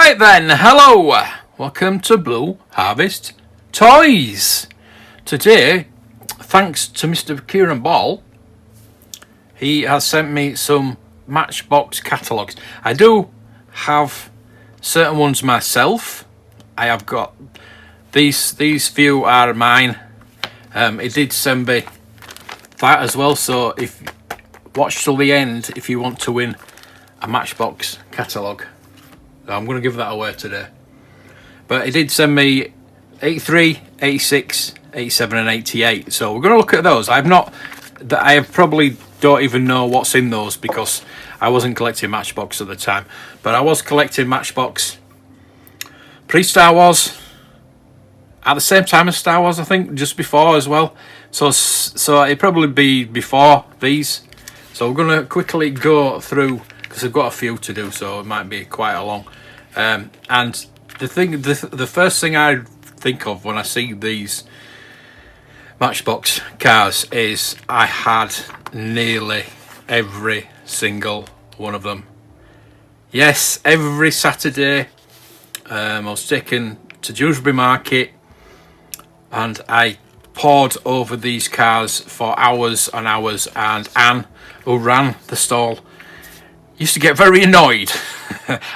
Right then, hello, welcome to Blue Harvest Toys. Today, thanks to Mr. Kieran Ball, he has sent me some Matchbox Catalogues. I do have certain ones myself. I have got these few are mine. He did send me that as well, so if watch till the end if you want to win a Matchbox Catalogue. I'm going to give that away today. But he did send me 83, 86, 87 and 88. So we're going to look at those. I probably don't even know what's in those because I wasn't collecting Matchbox at the time. But I was collecting Matchbox pre-Star Wars, at the same time as Star Wars, I think, just before as well. So it'd probably be before these. So we're going to quickly go through, because I've got a few to do, so it might be quite a long. And the first thing I think of when I see these Matchbox cars is I had nearly every single one of them. Yes, every Saturday I was taken to Dewsbury Market and I pored over these cars for hours and hours, and Anne, who ran the stall, used to get very annoyed.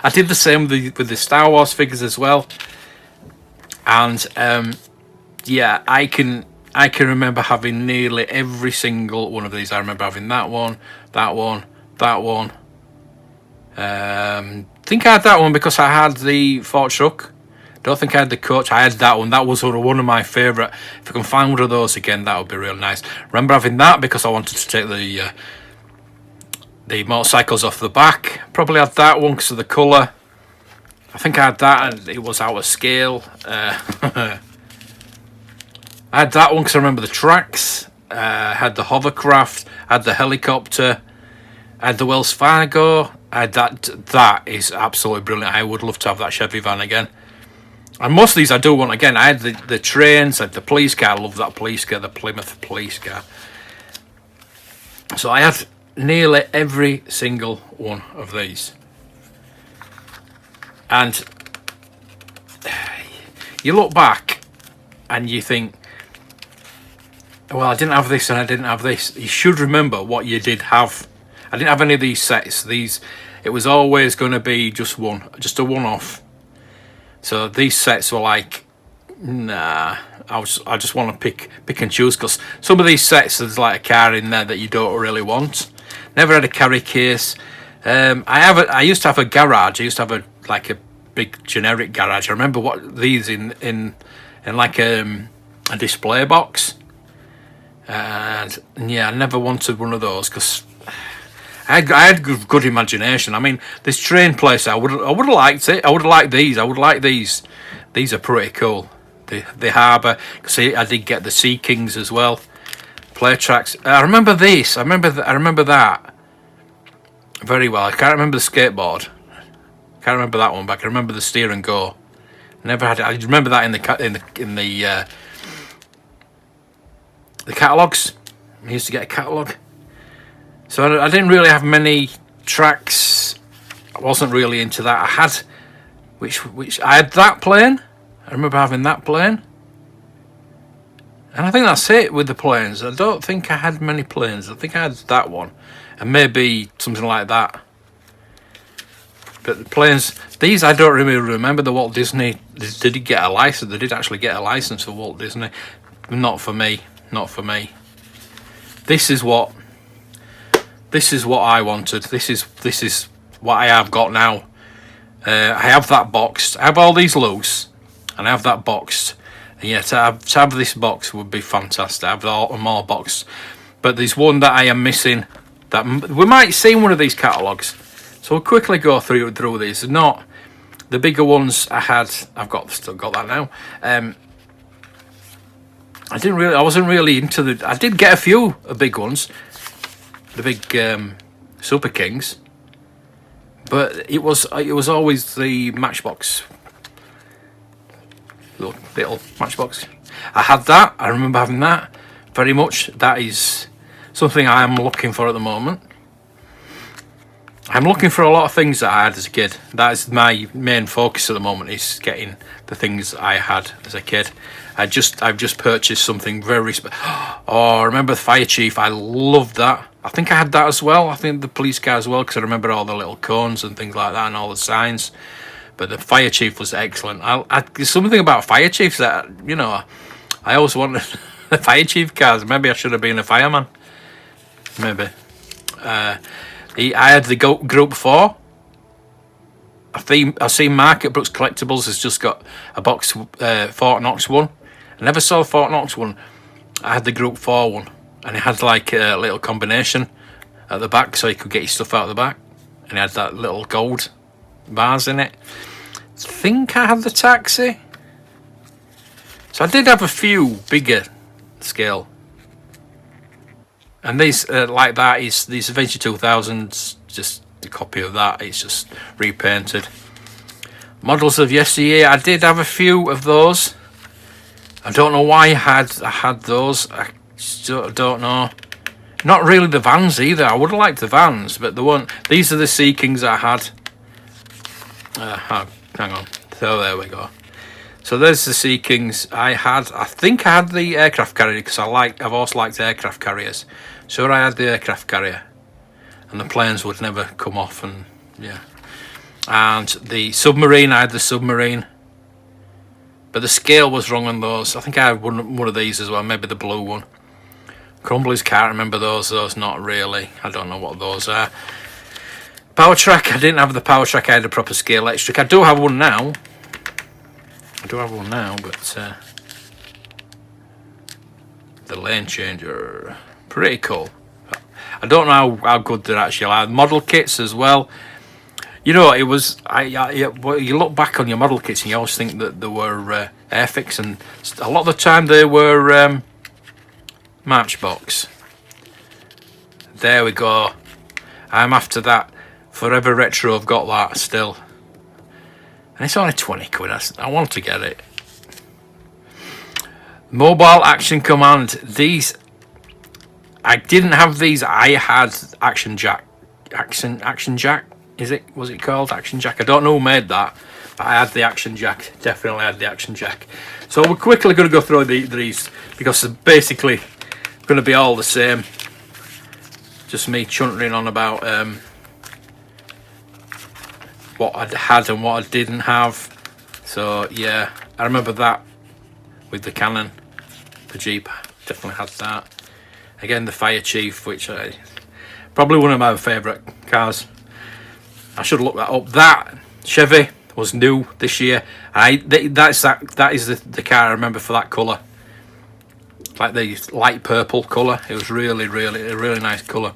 I did the same with the Star Wars figures as well, and yeah, I can remember having nearly every single one of these. I remember having that one, that one, that one. I think I had that one because I had the Ford truck. Don't think I had the coach. I had that one. That was sort of one of my favourite. If I can find one of those again, that would be real nice. Remember having that because I wanted to take the motorcycles off the back. Probably had that one because of the colour. I think I had that and it was out of scale. I had that one because I remember the tracks. I had the hovercraft. I had the helicopter. I had the Wells Fargo. I had that. That is absolutely brilliant. I would love to have that Chevy van again. And most of these I do want again. I had the trains, I had the police car. I love that police car, the Plymouth police car. So I had nearly every single one of these. And you look back and you think, well, I didn't have this and I didn't have this. You should remember what you did have. I didn't have any of these sets. It was always going to be just a one-off. So these sets were like, nah, I just want to pick and choose, because some of these sets there's like a car in there that you don't really want. Never had a carry case. I used to have a garage. I used to have a big generic garage. I remember what these in like a display box. And yeah, I never wanted one of those because I had good imagination. I mean, this train place, I would have liked it. I would have liked these. I would like these. These are pretty cool. The harbour. See, I did get the Sea Kings as well. Play tracks. I remember this. I remember that very well. I can't remember the skateboard. Can't remember that one, but I can remember the steer and go. Never had it. I remember that in the catalogues. I used to get a catalogue. So I didn't really have many tracks. I wasn't really into that. I had, which I had that plane. I remember having that plane. And I think that's it with the planes. I don't think I had many planes. I think I had that one. And maybe something like that. But the planes, these I don't really remember. The Walt Disney, did he get a license? They did actually get a license for Walt Disney. Not for me. Not for me. This is what I wanted. This is what I have got now. I have that boxed. I have all these loose, and I have that boxed. And yeah, to have this box would be fantastic. I have them all boxed. But there's one that I am missing. That we might see in one of these catalogues. So we'll quickly go through these. Not the bigger ones I had. Still got that now. I wasn't really into I did get a few big ones. The big Super Kings, but it was always the Matchbox, little Matchbox. I had that. I remember having that very much. That is something I am looking for at the moment. I'm looking for a lot of things that I had as a kid. That is my main focus at the moment, is getting the things I had as a kid. I've just purchased something very oh, I remember the Fire Chief. I loved that. I think I had that as well. I think the police car as well, because I remember all the little cones and things like that and all the signs. But the Fire Chief was excellent. There's something about Fire Chiefs that, you know, I always wanted the Fire Chief cars. Maybe I should have been a fireman. Maybe. I had the Group 4. I've seen Market Brooks Collectibles has just got a box Fort Knox one. I never saw Fort Knox one. I had the Group 4 one, and it had like a little combination at the back, so you could get your stuff out the back, and it had that little gold bars in it. I think I had the Taxi. So I did have a few bigger scale. And these, like that, is these Adventure 2000s, just a copy of that. It's just repainted. Models of yesteryear, I did have a few of those. I don't know why I had those. I don't know. Not really the Vans either. I would have liked the Vans, but these are the Sea Kings I had. Hang on. So there we go. So there's the Sea Kings I had. I think I had the aircraft carrier, because I've also liked aircraft carriers. Sure, I had the aircraft carrier, and the planes would never come off, and yeah. And the submarine, I had the submarine, but the scale was wrong on those. I think I had one of these as well, maybe the blue one. Crumblies, can't remember those. Those not really. I don't know what those are. Power Track, I didn't have the Power Track. I had a proper scale electric. I do have one now. But the lane changer, pretty cool. I don't know how good they're actually are. Model kits as well. You know, it was you look back on your model kits and you always think that they were Airfix, and a lot of the time they were Matchbox. There we go. I'm after that. Forever Retro have got that still. And it's only 20 quid. I want to get it. Mobile Action Command. These, I didn't have these. I had Action Jack. Action Jack. Was it called Action Jack? I don't know who made that, but I had the Action Jack. Definitely had the Action Jack. So we're quickly going to go through these, because they're basically going to be all the same. Just me chuntering on about what I had and what I didn't have. So yeah, I remember that with the Cannon, the Jeep. Definitely had that. Again, the Fire Chief, which probably one of my favourite cars. I should look that up. That Chevy was new this year. That is the car I remember for that colour, like the light purple colour. It was really a really nice colour.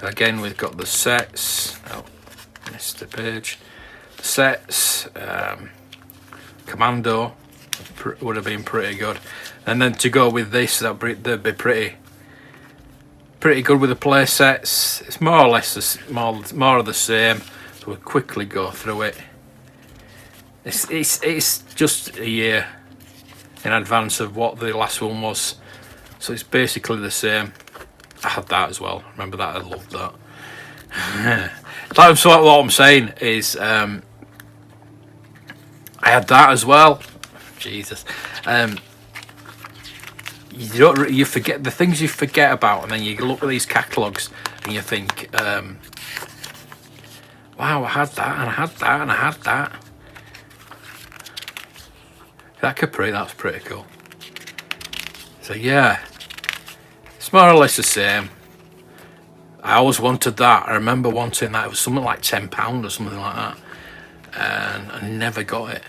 Again, we've got the sets. Oh, missed the page. The sets. Commando would have been pretty good. And then to go with this, they'd be pretty good with the play sets. It's more or less more of the same. So we'll quickly go through it. It's just a year in advance of what the last one was, so it's basically the same. I had that as well. Remember that? I loved that. So what I'm saying is, I had that as well. Jesus. You forget the things you forget about, and then you look at these catalogues and you think, wow, I had that, and I had that, and I had that. That Capri, that's pretty cool. So yeah, it's more or less the same. I always wanted that. I remember wanting that. It was something like £10 or something like that, and I never got it.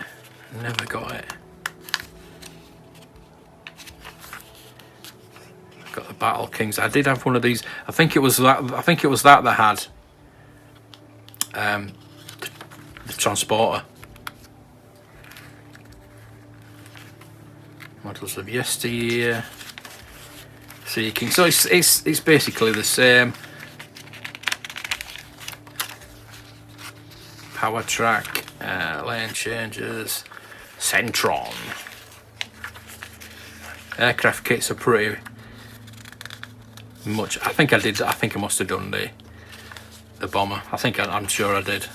Got the Battle Kings. I did have one of these. I think it was that had the transporter. Models of yesteryear. Sea King. So it's basically the same. Power Track, lane changes, Centron. Aircraft kits are pretty much. I think I did. I think I must have done the bomber. I'm sure I did.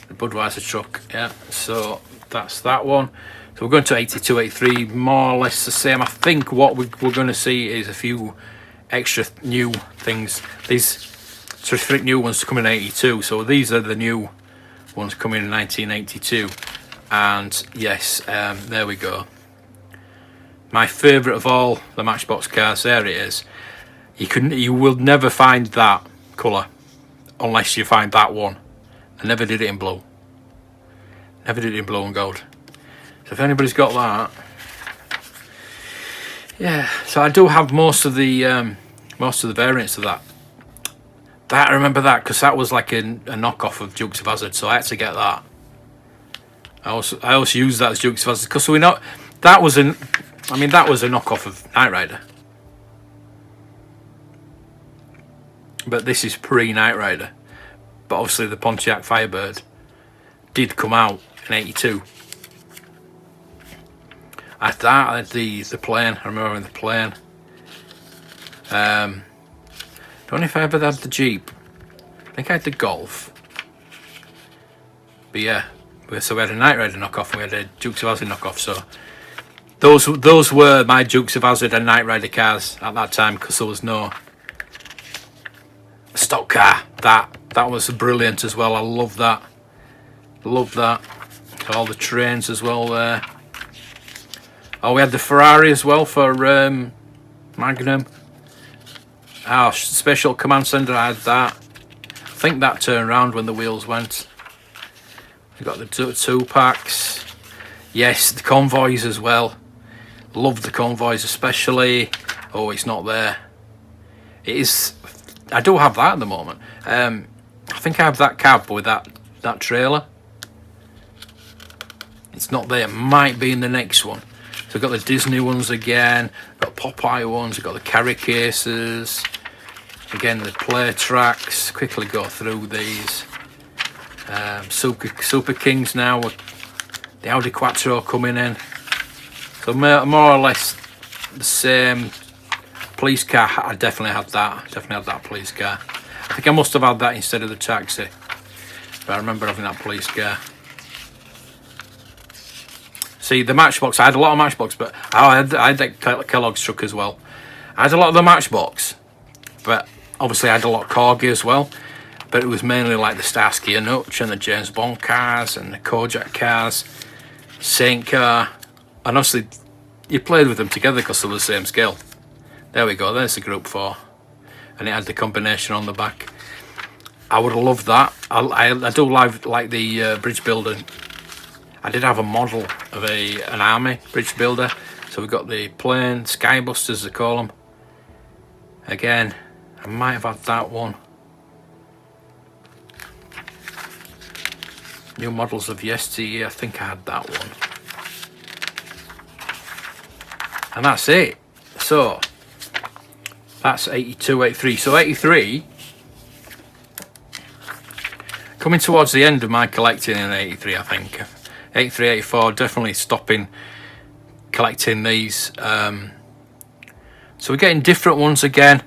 The Budweiser truck. Yeah. So that's that one. So we're going to 82, 83, more or less the same. I think what we're going to see is a few extra new things. These terrific new ones coming in 82. So these are the new ones coming in 1982. And yes, there we go. My favourite of all the Matchbox cars. There it is. You will never find that colour unless you find that one. I never did it in blue. Never did it in blue and gold. So if anybody's got that, yeah. So I do have most of the variants of that. I remember that because that was like a knockoff of Dukes of Hazzard. So I had to get that. I also used that as Dukes of Hazzard because we know that was a knockoff of Knight Rider. But this is pre-Knight Rider. But obviously the Pontiac Firebird did come out in 82. I had the plane. I remember the plane. Don't know if I ever had the Jeep. I think I had the Golf. But yeah, so we had a Knight Rider knockoff and we had a Dukes of Hazzard knockoff. So those were my Dukes of Hazzard and Knight Rider cars at that time because there was no stock car. That was brilliant as well. I love that. Love that. All the trains as well there. Oh, we had the Ferrari as well for Magnum. Our Special Command Center, I had that. I think that turned around when the wheels went. We got the two packs. Yes, the convoys as well. Love the convoys especially. Oh, it's not there. It is. I do have that at the moment. I think I have that cab with that trailer. It's not there. It might be in the next one. So we've got the Disney ones again. We've got Popeye ones. We've got the carry cases. Again, the play tracks. Quickly go through these. Super Kings now. The Audi Quattro coming in. So more or less the same. Police car. I definitely had that. Definitely had that police car. I think I must have had that instead of the taxi. But I remember having that police car. See, the Matchbox, I had a lot of Matchbox, but I had that Kellogg's truck as well. I had a lot of the Matchbox, but obviously I had a lot of Corgi as well. But it was mainly like the Starsky and Hutch and the James Bond cars and the Kojak cars, Saint car. And obviously, you played with them together because they were the same scale. There we go, there's the Group 4. And it had the combination on the back. I would have loved that. I do like the bridge builder. I did have a model of an army bridge builder. So we've got the plane, Skybusters they call them. Again, I might have had that one. New models of yesteryear, I think I had that one. And that's it. So, that's 82, 83. So 83, coming towards the end of my collecting in 83, I think. 83, 84, definitely stopping collecting these. So we're getting different ones again.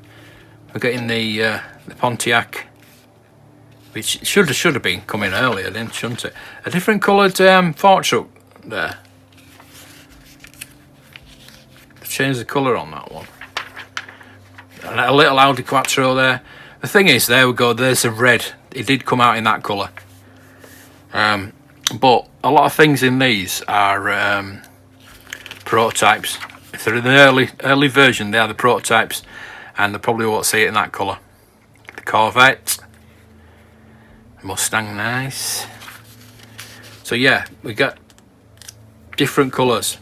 We're getting the Pontiac, which should have been coming earlier, then, shouldn't it? A different coloured fork truck there. Change the colour on that one. And a little Audi Quattro there. The thing is, there we go. There's a red. It did come out in that colour. But a lot of things in these are prototypes. If they're in the early version, they are the prototypes, and they probably won't see it in that colour. The Corvette, Mustang, nice. So yeah, we got different colours,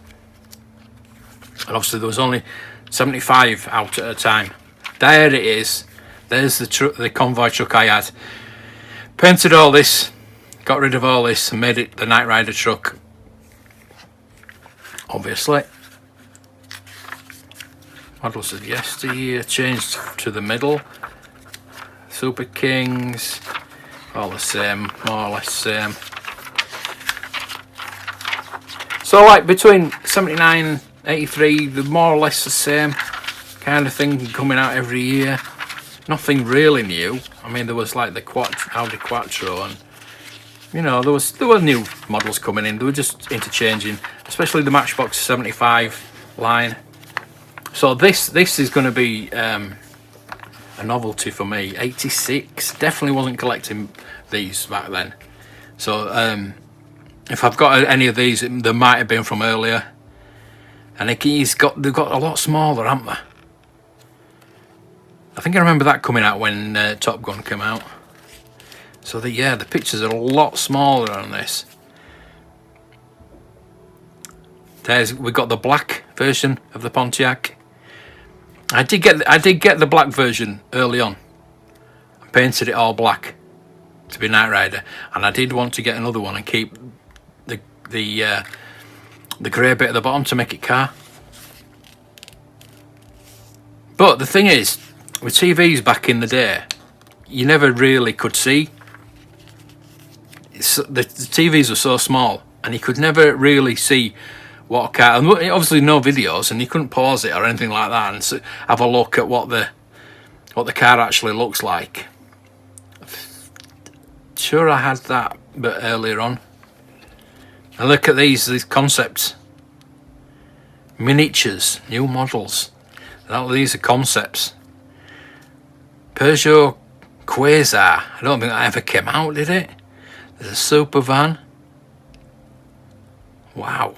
and obviously there was only 75 out at a time. There it is. There's the convoy truck I had. Painted all this. Got rid of all this and made it the Knight Rider truck. Obviously. Models of yesteryear changed to the middle. Super Kings, all the same, more or less same. So like between 79 and 83, they're more or less the same. kind of thing coming out every year. Nothing really new. I mean, there was like the Audi Quattro, and you know, there were new models coming in. They were just interchanging, especially the Matchbox 75 line. So this is going to be a novelty for me. 86, definitely wasn't collecting these back then. So if I've got any of these, they might have been from earlier. And they've got a lot smaller, haven't they? I think I remember that coming out when Top Gun came out. So the pictures are a lot smaller on this. We got the black version of the Pontiac. I did get the black version early on. I painted it all black to be Knight Rider, and I did want to get another one and keep the grey bit at the bottom to make it car. But the thing is, with TVs back in the day, you never really could see. The TVs were so small, and you could never really see what a car. And obviously, no videos, and you couldn't pause it or anything like that and have a look at what the car actually looks like. Sure, I had that, but earlier on. And look at these concepts, miniatures, new models. These are concepts. Peugeot Quasar. I don't think that ever came out, did it? There's a super van. Wow.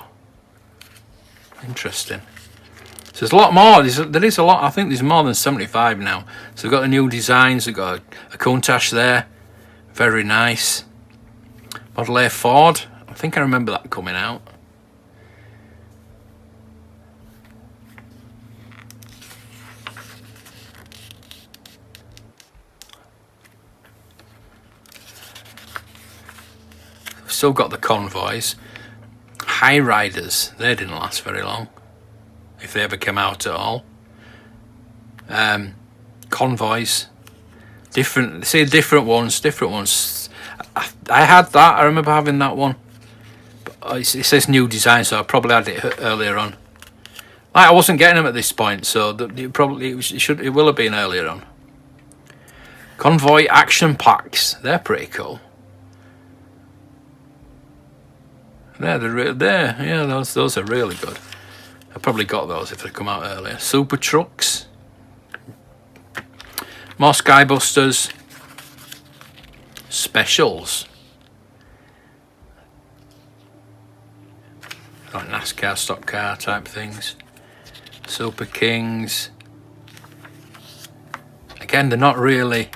Interesting. So there's a lot more. There is a lot. I think there's more than 75 now. So we've got the new designs. We've got a Countach there. Very nice. Model A Ford. I think I remember that coming out. Still got the Convoys. High Riders, they didn't last very long, if they ever came out at all. Convoys, different ones. I had that. I remember having that one. But it says new design, so I probably had it earlier on. I wasn't getting them at this point, so it will have been earlier on. Convoy action packs, they're pretty cool. Yeah, those are really good. I probably got those if they come out earlier. Super trucks, more Skybusters, specials, like NASCAR stock car type things. Super Kings. Again, they're not really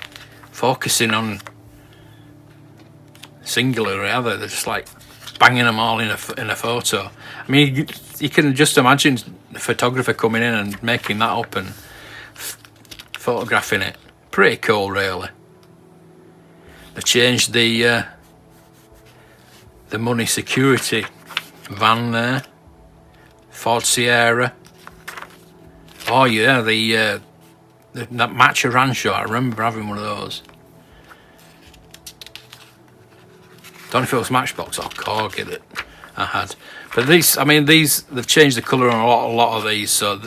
focusing on singular, are they? They're just like banging them all in a photo. I mean, you can just imagine the photographer coming in and making that up and photographing it. Pretty cool, really. They changed the money security van there. Ford Sierra. Oh yeah, that Macho Rancho. I remember having one of those. Don't know if it was Matchbox or Corgi that I had, but they've changed the colour on a lot of these. So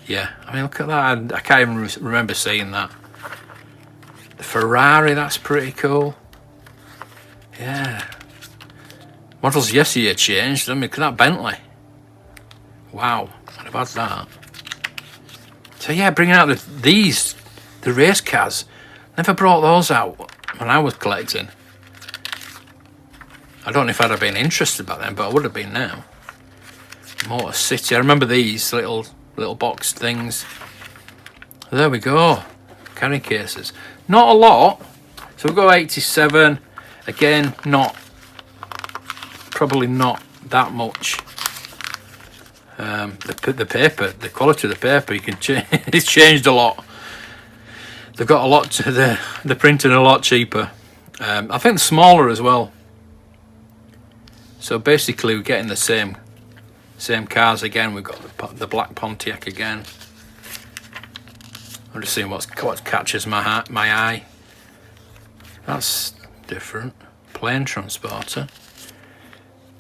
yeah, I mean, look at that. I can't even remember seeing that. The Ferrari, that's pretty cool. Yeah, models yesterday changed. I mean, look at that Bentley. Wow, I'd have had that. So yeah, bringing out the race cars. Never brought those out when I was collecting. I don't know if I'd have been interested back then, but I would have been now. Motor City. I remember these little boxed things. There we go. Carry cases. Not a lot. So we've got 87. Again, probably not that much. The paper, the quality of the paper, you can change. It's changed a lot. They've got a lot. They're printing a lot cheaper. I think smaller as well. So basically, we're getting the same cars again. We've got the black Pontiac again. I'm just seeing what catches my eye. That's different. Plane transporter.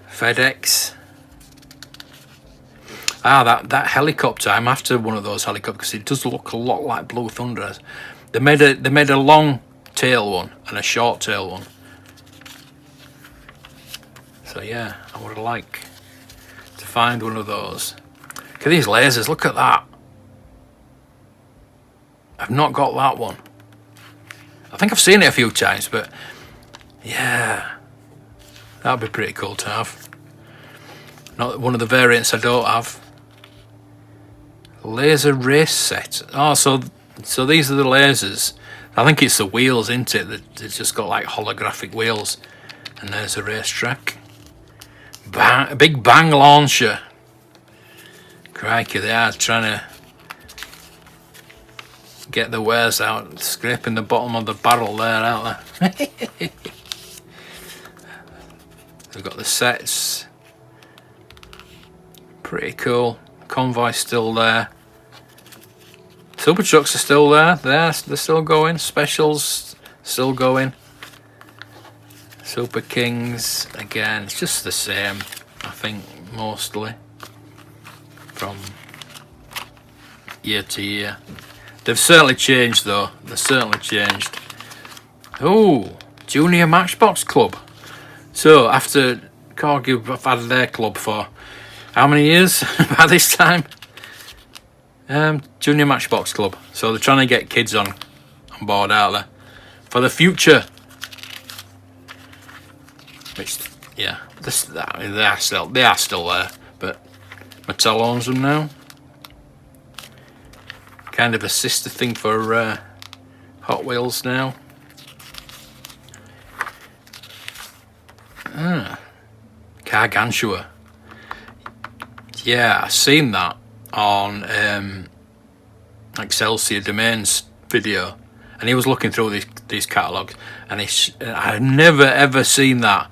FedEx. That helicopter. I'm after one of those helicopters because it does look a lot like Blue Thunder. They made a long tail one and a short tail one. So yeah, I would like to find one of those. Look at these lasers. Look at that. I've not got that one. I think I've seen it a few times, but yeah, that'd be pretty cool to have. Not one of the variants I don't have. Laser race set. Oh, so these are the lasers. I think it's the wheels, isn't it? It's just got like holographic wheels. And there's a racetrack. A big bang launcher. Crikey, they are trying to get the wares out, scraping the bottom of the barrel there, aren't they? They've got the sets. Pretty cool. Convoy still there. Super trucks are still there. They're still going. Specials still going. Super Kings again. It's just the same, I think, mostly from year to year. They've certainly changed, though. They've certainly changed. Oh, Junior Matchbox Club. So after Corgi have had their club for how many years by this time? Junior Matchbox Club. So they're trying to get kids on board out there for the future. Which, yeah, they are still there, but Mattel owns them now. Kind of a sister thing for Hot Wheels now. Gargantua. Yeah, I seen that on Excelsior Domains video, and he was looking through these catalogues, and I'd never ever seen that,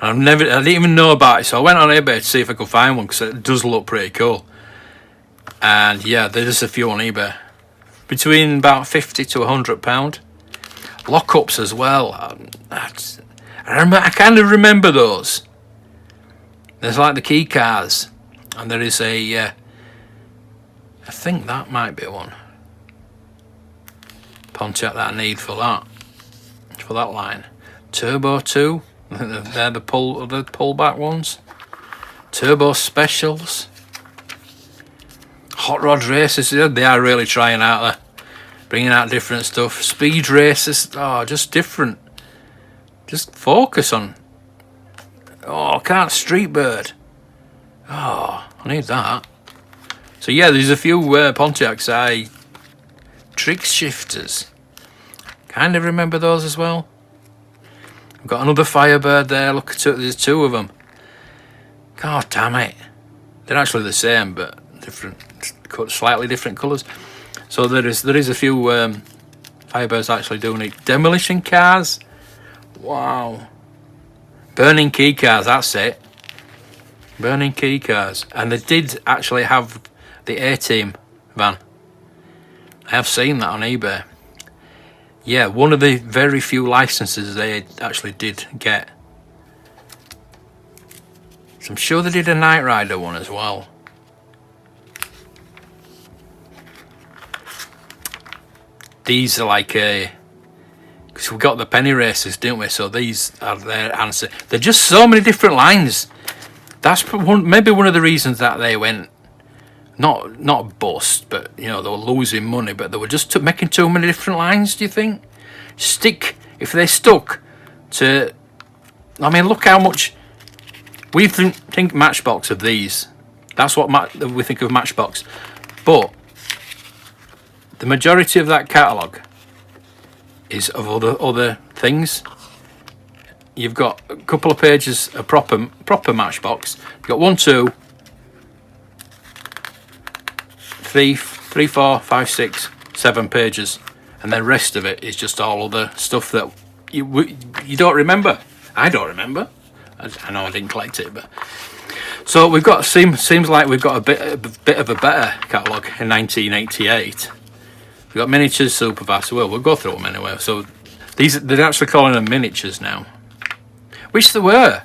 and I didn't even know about it. So I went on eBay to see if I could find one because it does look pretty cool. And yeah, there's a few on eBay, between about £50 to £100. Lockups as well. I kind of remember those. There's like the key cars, and there is I think that might be one. Pontiac that I need for that line. Turbo 2, they're the pullback ones. Turbo Specials. Hot Rod Races, they are really trying out there, bringing out different stuff. Speed Races, just different. Just focus on. Can't Street Bird. I need that. So yeah, there's a few Pontiacs. Trick Shifters. Kind of remember those as well. We've got another Firebird there. Look at it, there's two of them. God damn it. They're actually the same, but different, slightly different colours. So there is a few Firebirds actually doing it. Demolition Cars. Wow. Burning Key Cars, that's it. Burning Key Cars. And they did actually have the A-Team van. I have seen that on eBay. Yeah, one of the very few licenses they actually did get. So I'm sure they did a Knight Rider one as well. These are like because we got the penny races, didn't we? So these are their answer. They're just so many different lines. That's maybe one of the reasons that they went not bust, but they were losing money. But they were just making too many different lines. Do you think? If they stuck to, I mean, look how much we think Matchbox of these. That's what we think of Matchbox, but the majority of that catalogue is of other things. You've got a couple of pages of proper Matchbox. You've got 1, 2, 3, 4, 5, 6, 7 pages, and the rest of it is just all other stuff that you don't remember. I don't remember. I know I didn't collect it, but so we've got seems like we've got a bit of a better catalogue in 1988. We've got miniatures, Superfast. We'll go through them anyway. So they're actually calling them miniatures now. Wish they were.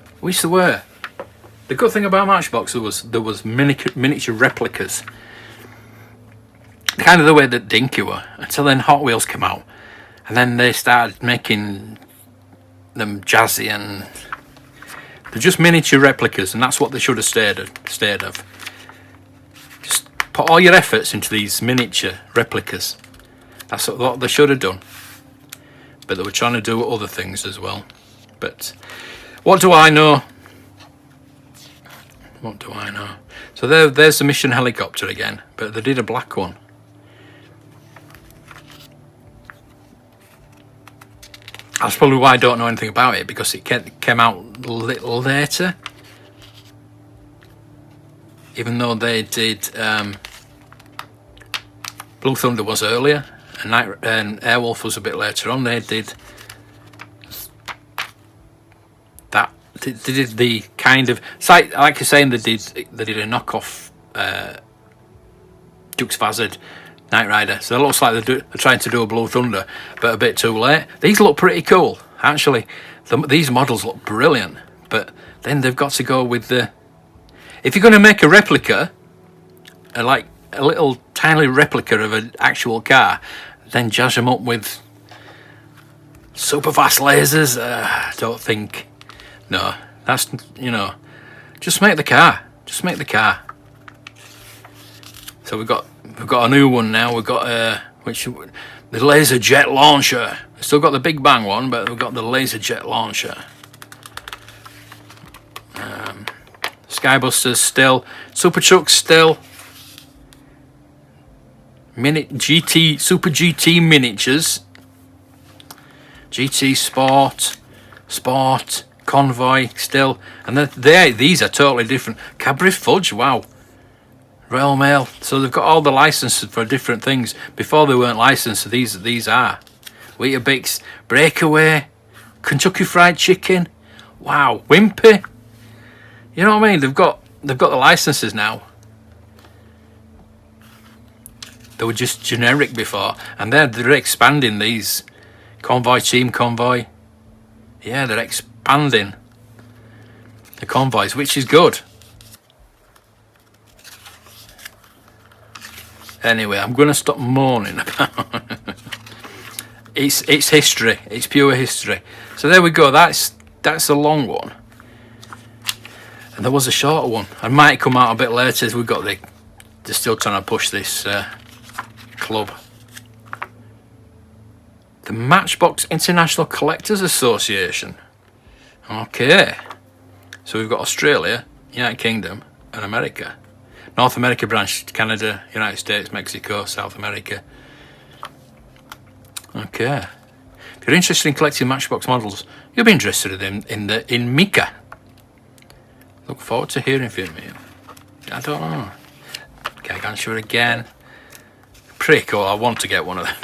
The good thing about Matchbox, there was miniature replicas, kind of the way that Dinky were, until then Hot Wheels came out, and then they started making them jazzy, and they're just miniature replicas, and that's what they should have stayed of. Just put all your efforts into these miniature replicas. That's what they should have done. But they were trying to do other things as well. But what do I know? What do I know? So there's the mission helicopter again, but they did a black one. That's probably why I don't know anything about it, because it came out a little later. Even though they did, Blue Thunder was earlier, and Airwolf was a bit later on. They did that. They did the kind of, it's like you're saying, they did a knockoff Dukes of Hazzard Knight Rider. So it looks like they're trying to do a Blue Thunder, but a bit too late. These look pretty cool, actually. These models look brilliant, but then they've got to go with the... If you're going to make a replica, like a little tiny replica of an actual car, then jazz them up with super fast lasers. Don't think... No, that's, just make the car. Just make the car. So we've got a new one now. We've got the laser jet launcher. We've still got the Big Bang one, but we've got the laser jet launcher. Skybusters still, Super Trucks still, Super GT miniatures, GT Sport, Convoy still, and these are totally different. Cadbury Fudge, wow. Royal Mail. So they've got all the licenses for different things. Before they weren't licensed, so these are. Weetabix, Breakaway, Kentucky Fried Chicken, wow, Wimpy. You know what I mean? They've got the licenses now. They were just generic before, and they're expanding these. Convoy, Team Convoy. Yeah, they're expanding the convoys, which is good. Anyway, I'm going to stop moaning about it's history. It's pure history. So there we go. That's a long one, and there was a shorter one. I might come out a bit later as we've got they're still trying to push this club. The Matchbox International Collectors Association. Okay, so we've got Australia, United Kingdom, and America. North America branch, Canada, United States, Mexico, South America. Okay. If you're interested in collecting Matchbox models, you'll be interested in Mika. Look forward to hearing from you. I don't know. Gargantua again. Pretty cool. I want to get one of them.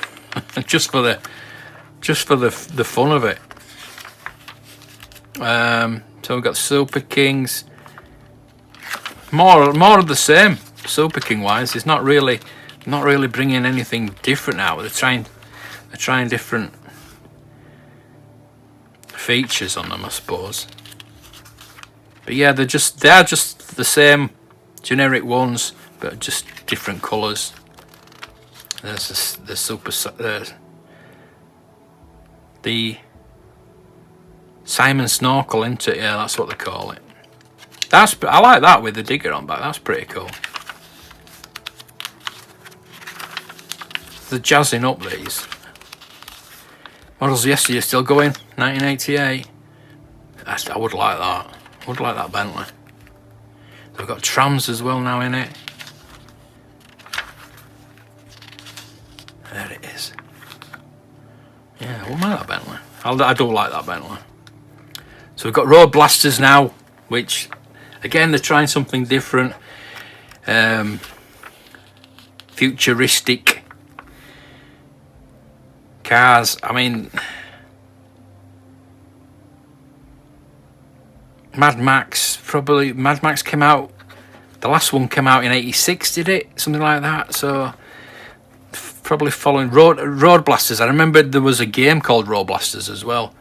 just for the fun of it. So we've got Super Kings. More of the same. Super King wise, it's not really bringing anything different out. They're trying different features on them, I suppose. But yeah, they are just the same generic ones, but just different colours. There's the super the Simon Snorkel, isn't it? Yeah, that's what they call it. I like that with the digger on back. That's pretty cool. They're jazzing up these models. Yesterday still going. 1988. I would like that. I would like that Bentley. They've got trams as well now in it. There it is. Yeah, I would like that Bentley. I do like that Bentley. So we've got road blasters now, which again they're trying something different, futuristic cars. I mean, Mad Max came out. The last one came out in '86, did it? Something like that. So probably following Road Blasters. I remember there was a game called Road Blasters as well.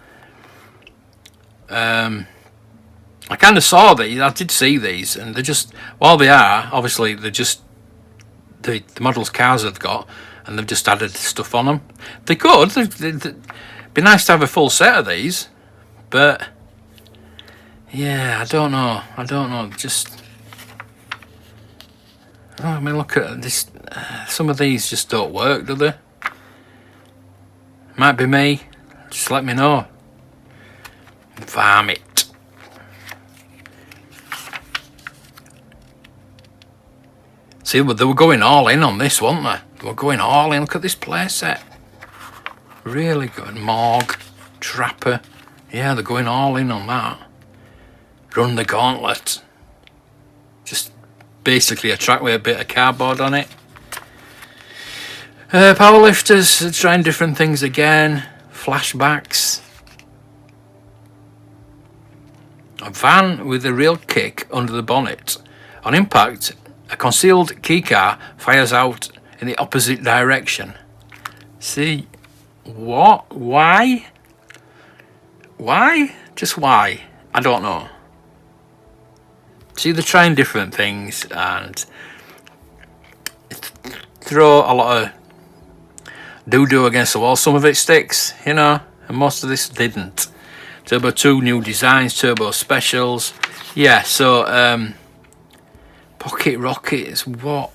I kind of saw these. I did see these, and they're just, while they are, obviously, they're just the models cars they've got, and they've just added stuff on them. They could. They'd be nice to have a full set of these, but yeah, I don't know. Just, oh, I mean, look at this. Some of these just don't work, do they? Might be me. Just let me know. Vomit. See, they were going all in on this, weren't they? They were going all in. Look at this playset. Really good. Morg, Trapper. Yeah, they're going all in on that. Run the Gauntlet. Just basically a track with a bit of cardboard on it. Powerlifters, trying different things again. Flashbacks. A van with a real kick under the bonnet. On impact, a concealed key car fires out in the opposite direction. See, what? Why? Why? Just why? I don't know. See, they're trying different things and throw a lot of doo-doo against the wall. Some of it sticks, you know, and most of this didn't. Turbo 2 new designs, turbo specials. Yeah, so Pocket Rockets, what?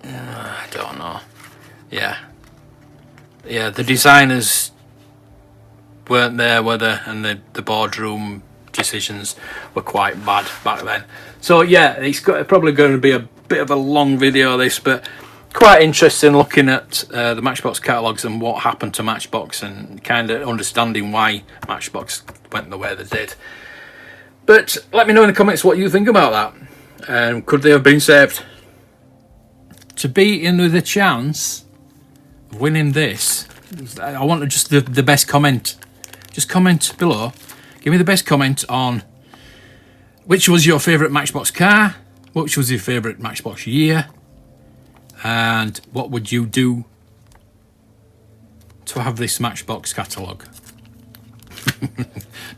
I don't know. Yeah, the designers weren't there, were they? And the boardroom decisions were quite bad back then. So yeah, it's probably going to be a bit of a long video, this, but quite interesting looking at the Matchbox catalogues and what happened to Matchbox and kind of understanding why Matchbox went the way they did. But let me know in the comments what you think about that. Could they have been saved? To be in with a chance of winning this, I want just the best comment. Just comment below. Give me the best comment on which was your favourite Matchbox car, which was your favourite Matchbox year, and what would you do to have this Matchbox catalogue.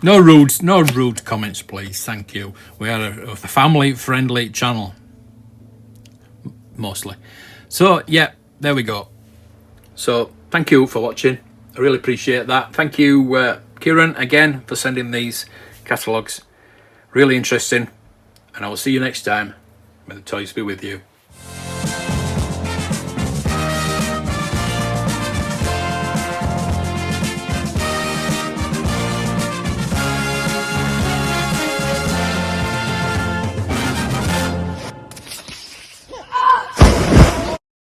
No rude comments, please. Thank you. We are a family-friendly channel, mostly. So yeah, there we go. So thank you for watching. I really appreciate that. Thank you, Kieran, again for sending these catalogues. Really interesting. And I will see you next time. May the toys be with you.